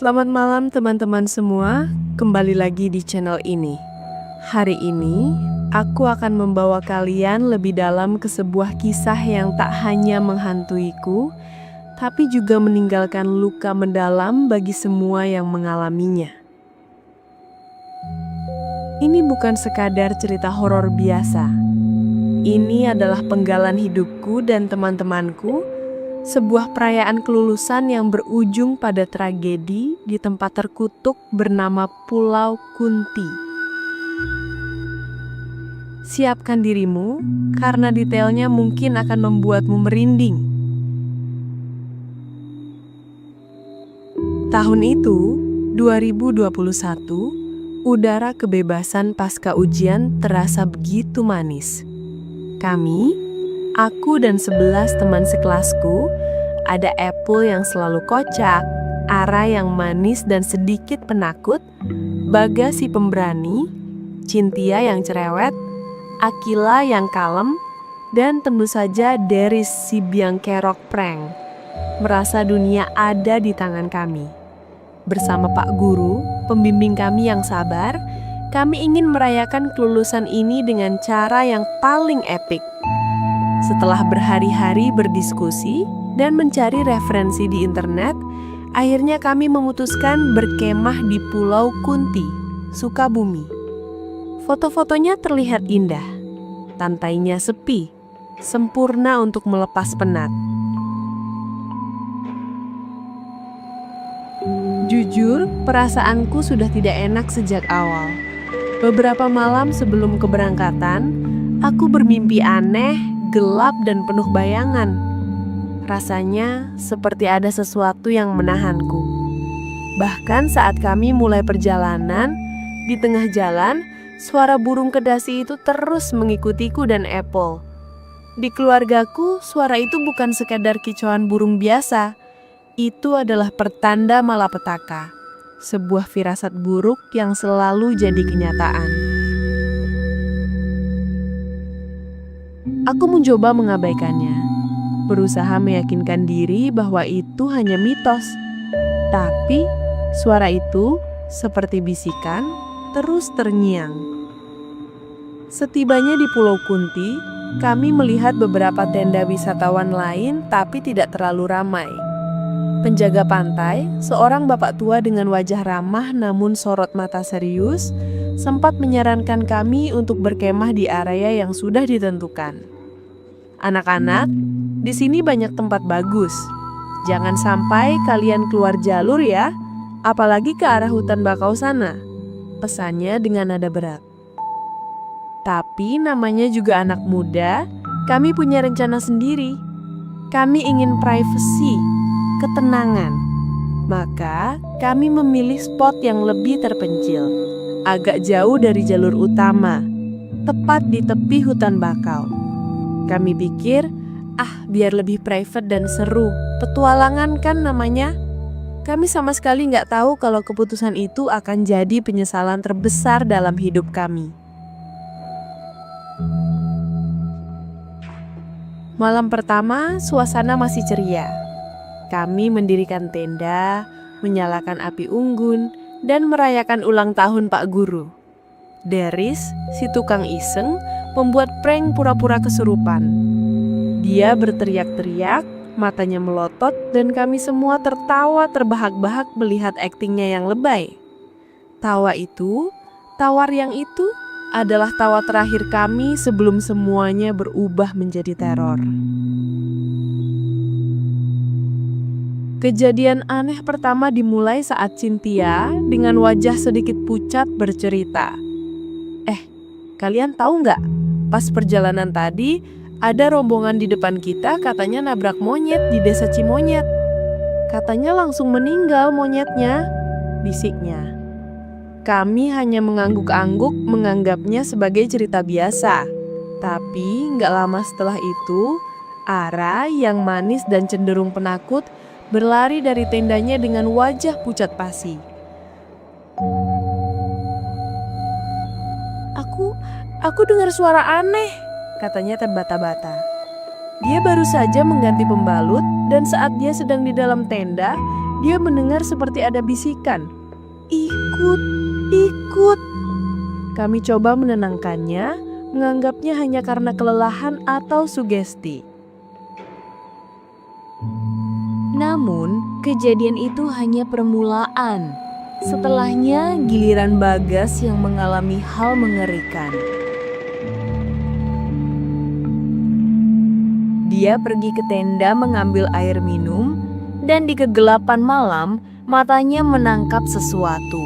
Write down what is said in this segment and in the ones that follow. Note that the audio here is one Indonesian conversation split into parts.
Selamat malam teman-teman semua, kembali lagi di channel ini. Hari ini, aku akan membawa kalian lebih dalam ke sebuah kisah yang tak hanya menghantuiku, tapi juga meninggalkan luka mendalam bagi semua yang mengalaminya. Ini bukan sekadar cerita horor biasa. Ini adalah penggalan hidupku dan teman-temanku, sebuah perayaan kelulusan yang berujung pada tragedi di tempat terkutuk bernama Pulau Kunti. Siapkan dirimu, karena detailnya mungkin akan membuatmu merinding. Tahun itu, 2021, udara kebebasan pasca ujian terasa begitu manis. Kami, aku dan 11 teman sekelasku, ada Apple yang selalu kocak, Ara yang manis dan sedikit penakut, Baga si pemberani, Cynthia yang cerewet, Akila yang kalem, dan tentu saja Deris si biang kerok prank. Merasa dunia ada di tangan kami. Bersama Pak Guru, pembimbing kami yang sabar, kami ingin merayakan kelulusan ini dengan cara yang paling epik. Setelah berhari-hari berdiskusi dan mencari referensi di internet, akhirnya kami memutuskan berkemah di Pulau Kunti, Sukabumi. Foto-fotonya terlihat indah, pantainya sepi, sempurna untuk melepas penat. Jujur, perasaanku sudah tidak enak sejak awal. Beberapa malam sebelum keberangkatan, aku bermimpi aneh, gelap dan penuh bayangan. Rasanya seperti ada sesuatu yang menahanku. Bahkan saat kami mulai perjalanan, di tengah jalan, suara burung kedasi itu terus mengikutiku dan Apple. Di keluargaku, suara itu bukan sekadar kicauan burung biasa. Itu adalah pertanda malapetaka, sebuah firasat buruk yang selalu jadi kenyataan. Aku mencoba mengabaikannya, berusaha meyakinkan diri bahwa itu hanya mitos. Tapi, suara itu, seperti bisikan, terus terngiang. Setibanya di Pulau Kunti, kami melihat beberapa tenda wisatawan lain tapi tidak terlalu ramai. Penjaga pantai, seorang bapak tua dengan wajah ramah namun sorot mata serius, sempat menyarankan kami untuk berkemah di area yang sudah ditentukan. Anak-anak, di sini banyak tempat bagus. Jangan sampai kalian keluar jalur ya, apalagi ke arah hutan bakau sana, pesannya dengan nada berat. Tapi namanya juga anak muda, kami punya rencana sendiri. Kami ingin privacy, ketenangan. Maka kami memilih spot yang lebih terpencil, agak jauh dari jalur utama, tepat di tepi hutan bakau. Kami pikir, biar lebih private dan seru, petualangan kan namanya. Kami sama sekali nggak tahu kalau keputusan itu akan jadi penyesalan terbesar dalam hidup kami. Malam pertama, suasana masih ceria. Kami mendirikan tenda, menyalakan api unggun, dan merayakan ulang tahun Pak Guru. Deris, si tukang iseng, membuat prank pura-pura kesurupan. Dia berteriak-teriak, matanya melotot, dan kami semua tertawa terbahak-bahak melihat aktingnya yang lebay. Tawar yang itu adalah tawa terakhir kami sebelum semuanya berubah menjadi teror. Kejadian aneh pertama dimulai saat Cynthia dengan wajah sedikit pucat bercerita. Kalian tahu nggak? Pas perjalanan tadi, ada rombongan di depan kita katanya nabrak monyet di desa Cimonyet. Katanya langsung meninggal monyetnya, bisiknya. Kami hanya mengangguk-angguk menganggapnya sebagai cerita biasa. Tapi nggak lama setelah itu, Ara yang manis dan cenderung penakut berlari dari tendanya dengan wajah pucat pasi. Aku dengar suara aneh, katanya terbata-bata. Dia baru saja mengganti pembalut dan saat dia sedang di dalam tenda, Dia mendengar seperti ada bisikan, "Ikut, ikut." Kami coba menenangkannya, menganggapnya hanya karena kelelahan atau sugesti. Namun, kejadian itu hanya permulaan. Setelahnya, giliran Bagas yang mengalami hal mengerikan. Dia pergi ke tenda mengambil air minum, dan di kegelapan malam, matanya menangkap sesuatu.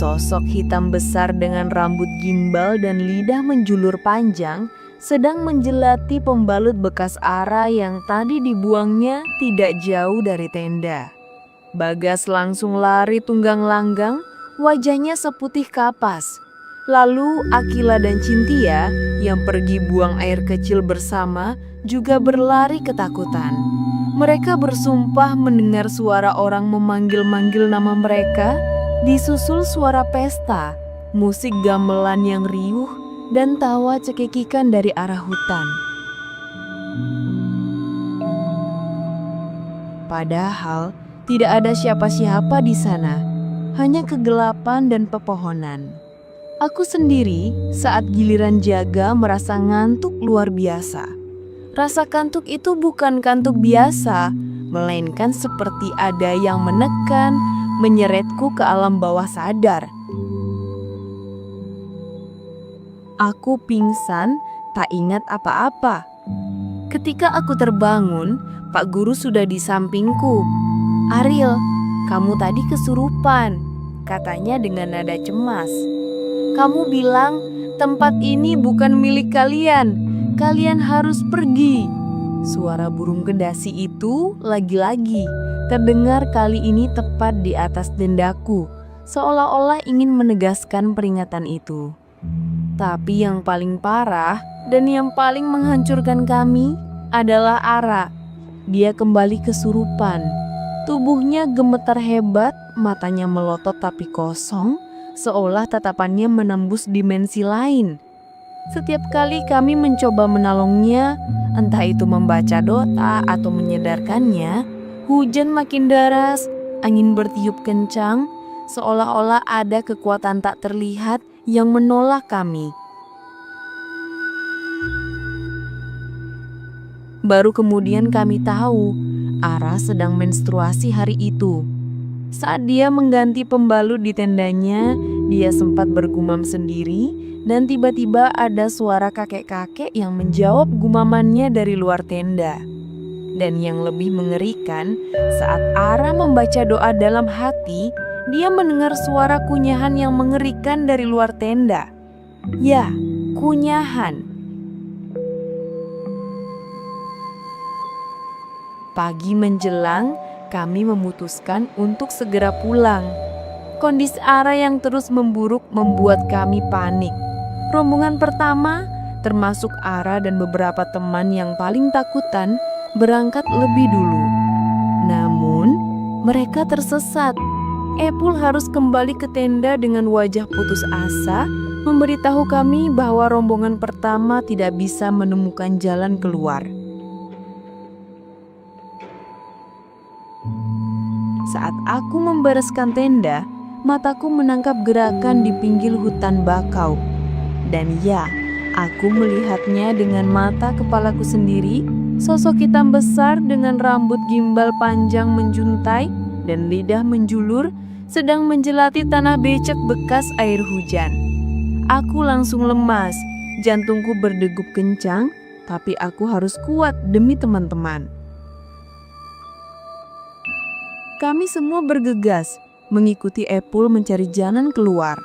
Sosok hitam besar dengan rambut gimbal dan lidah menjulur panjang sedang menjelati pembalut bekas ara yang tadi dibuangnya tidak jauh dari tenda. Bagas langsung lari tunggang langgang, wajahnya seputih kapas. Lalu Akila dan Cintia yang pergi buang air kecil bersama juga berlari ketakutan. Mereka bersumpah mendengar suara orang memanggil-manggil nama mereka, disusul suara pesta, musik gamelan yang riuh, dan tawa cekikikan dari arah hutan. Padahal tidak ada siapa-siapa di sana, hanya kegelapan dan pepohonan. Aku sendiri saat giliran jaga merasa ngantuk luar biasa. Rasa kantuk itu bukan kantuk biasa, melainkan seperti ada yang menekan, menyeretku ke alam bawah sadar. Aku pingsan, tak ingat apa-apa. Ketika aku terbangun, Pak Guru sudah di sampingku. "Ariel, kamu tadi kesurupan," katanya dengan nada cemas. "Kamu bilang tempat ini bukan milik kalian. Kalian harus pergi." Suara burung kendasi itu lagi-lagi terdengar kali ini tepat di atas dendaku, seolah-olah ingin menegaskan peringatan itu. Tapi yang paling parah dan yang paling menghancurkan kami adalah Ara. Dia kembali kesurupan. Tubuhnya gemetar hebat, matanya melotot tapi kosong, seolah tatapannya menembus dimensi lain. Setiap kali kami mencoba menolongnya, entah itu membaca doa atau menyadarkannya, hujan makin deras, angin bertiup kencang, seolah-olah ada kekuatan tak terlihat yang menolak kami. Baru kemudian kami tahu, Ara sedang menstruasi hari itu. Saat dia mengganti pembalut di tendanya, dia sempat bergumam sendiri dan tiba-tiba ada suara kakek-kakek yang menjawab gumamannya dari luar tenda. Dan yang lebih mengerikan, saat Ara membaca doa dalam hati, dia mendengar suara kunyahan yang mengerikan dari luar tenda. Ya, kunyahan. Pagi menjelang, kami memutuskan untuk segera pulang. Kondisi Ara yang terus memburuk membuat kami panik. Rombongan pertama, termasuk Ara dan beberapa teman yang paling takutan, berangkat lebih dulu. Namun, mereka tersesat. Epul harus kembali ke tenda dengan wajah putus asa, memberitahu kami bahwa rombongan pertama tidak bisa menemukan jalan keluar. Saat aku membereskan tenda, mataku menangkap gerakan di pinggir hutan bakau. Dan ya, aku melihatnya dengan mata kepalaku sendiri, sosok hitam besar dengan rambut gimbal panjang menjuntai dan lidah menjulur sedang menjelati tanah becek bekas air hujan. Aku langsung lemas, jantungku berdegup kencang, tapi aku harus kuat demi teman-teman. Kami semua bergegas mengikuti Epul mencari jalan keluar.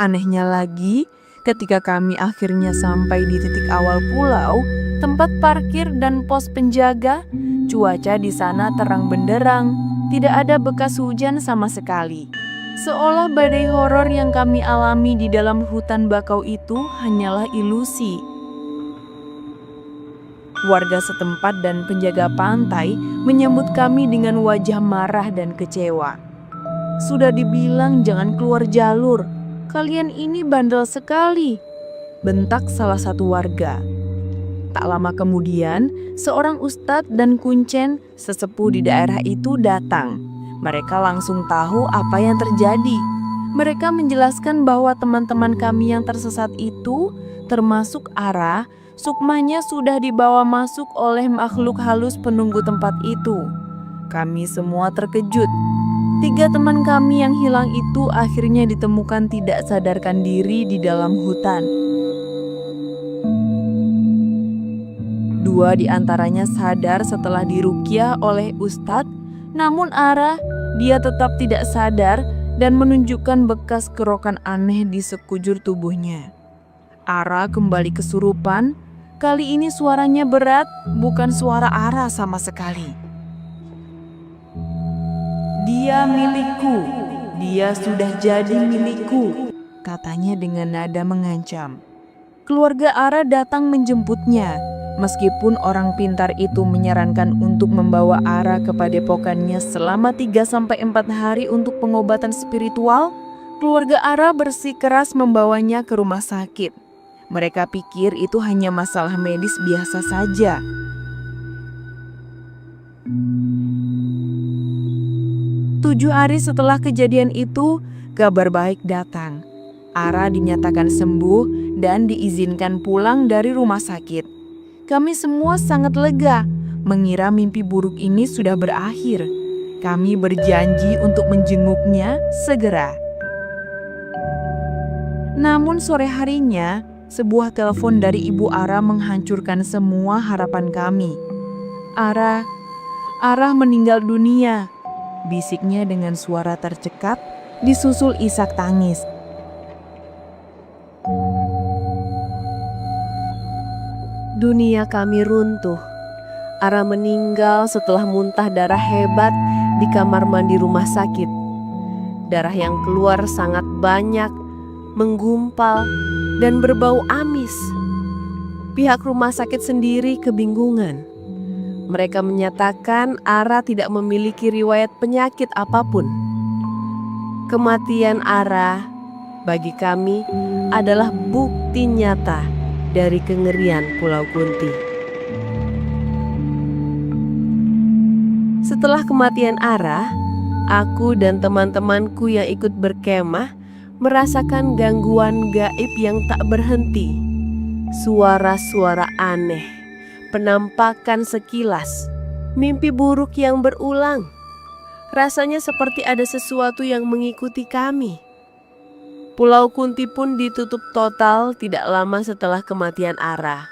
Anehnya lagi, ketika kami akhirnya sampai di titik awal pulau, tempat parkir dan pos penjaga, cuaca di sana terang benderang, tidak ada bekas hujan sama sekali. Seolah badai horor yang kami alami di dalam hutan bakau itu hanyalah ilusi. Warga setempat dan penjaga pantai menyambut kami dengan wajah marah dan kecewa. "Sudah dibilang jangan keluar jalur, kalian ini bandel sekali," bentak salah satu warga. Tak lama kemudian, seorang ustadz dan kuncen sesepuh di daerah itu datang. Mereka langsung tahu apa yang terjadi. Mereka menjelaskan bahwa teman-teman kami yang tersesat itu, termasuk Ara, sukmanya sudah dibawa masuk oleh makhluk halus penunggu tempat itu. Kami semua terkejut. 3 teman kami yang hilang itu akhirnya ditemukan tidak sadarkan diri di dalam hutan. 2 di antaranya sadar setelah diruqyah oleh Ustadz, namun Ara, dia tetap tidak sadar dan menunjukkan bekas kerokan aneh di sekujur tubuhnya. Ara kembali kesurupan, kali ini suaranya berat, bukan suara Ara sama sekali. "Dia milikku, dia sudah jadi milikku," katanya dengan nada mengancam. Keluarga Ara datang menjemputnya. Meskipun orang pintar itu menyarankan untuk membawa Ara ke padepokannya selama 3-4 hari untuk pengobatan spiritual, keluarga Ara bersikeras membawanya ke rumah sakit. Mereka pikir itu hanya masalah medis biasa saja. Tujuh hari setelah kejadian itu, kabar baik datang. Ara dinyatakan sembuh dan diizinkan pulang dari rumah sakit. Kami semua sangat lega, mengira mimpi buruk ini sudah berakhir. Kami berjanji untuk menjenguknya segera. Namun sore harinya, sebuah telepon dari Ibu Ara menghancurkan semua harapan kami. Ara meninggal dunia," bisiknya dengan suara tercekat, disusul isak tangis. Dunia kami runtuh. Ara meninggal setelah muntah darah hebat di kamar mandi rumah sakit. Darah yang keluar sangat banyak, menggumpal, dan berbau amis. Pihak rumah sakit sendiri kebingungan. Mereka menyatakan Ara tidak memiliki riwayat penyakit apapun. Kematian Ara bagi kami adalah bukti nyata dari kengerian Pulau Kunti. Setelah kematian Ara, aku dan teman-temanku yang ikut berkemah merasakan gangguan gaib yang tak berhenti. Suara-suara aneh, penampakan sekilas, mimpi buruk yang berulang. Rasanya seperti ada sesuatu yang mengikuti kami. Pulau Kunti pun ditutup total tidak lama setelah kematian Ara.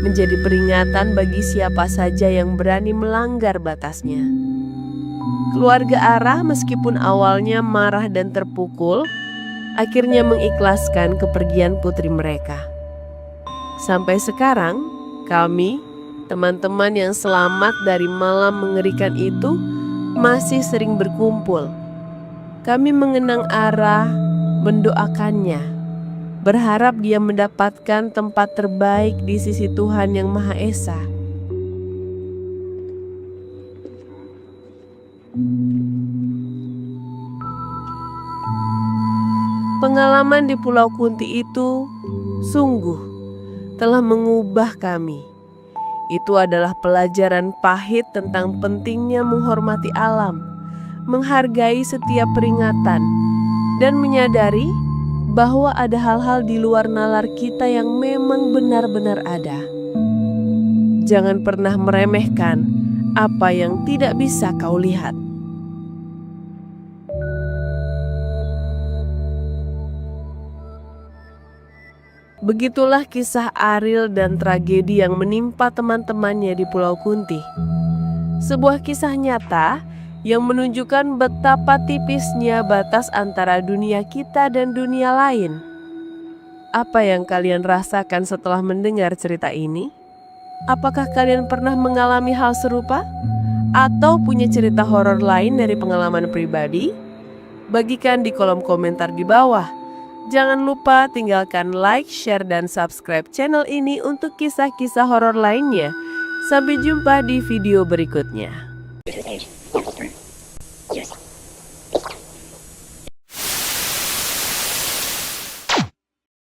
Menjadi peringatan bagi siapa saja yang berani melanggar batasnya. Keluarga Ara meskipun awalnya marah dan terpukul, akhirnya mengikhlaskan kepergian putri mereka. Sampai sekarang, kami, teman-teman yang selamat dari malam mengerikan itu, masih sering berkumpul. Kami mengenang Ara, mendoakannya, berharap dia mendapatkan tempat terbaik di sisi Tuhan Yang Maha Esa. Pengalaman di Pulau Kunti itu sungguh telah mengubah kami. Itu adalah pelajaran pahit tentang pentingnya menghormati alam, menghargai setiap peringatan, dan menyadari bahwa ada hal-hal di luar nalar kita yang memang benar-benar ada. Jangan pernah meremehkan apa yang tidak bisa kau lihat. Begitulah kisah Ariel dan tragedi yang menimpa teman-temannya di Pulau Kunti. Sebuah kisah nyata yang menunjukkan betapa tipisnya batas antara dunia kita dan dunia lain. Apa yang kalian rasakan setelah mendengar cerita ini? Apakah kalian pernah mengalami hal serupa? Atau punya cerita horor lain dari pengalaman pribadi? Bagikan di kolom komentar di bawah. Jangan lupa tinggalkan like, share, dan subscribe channel ini untuk kisah-kisah horor lainnya. Sampai jumpa di video berikutnya.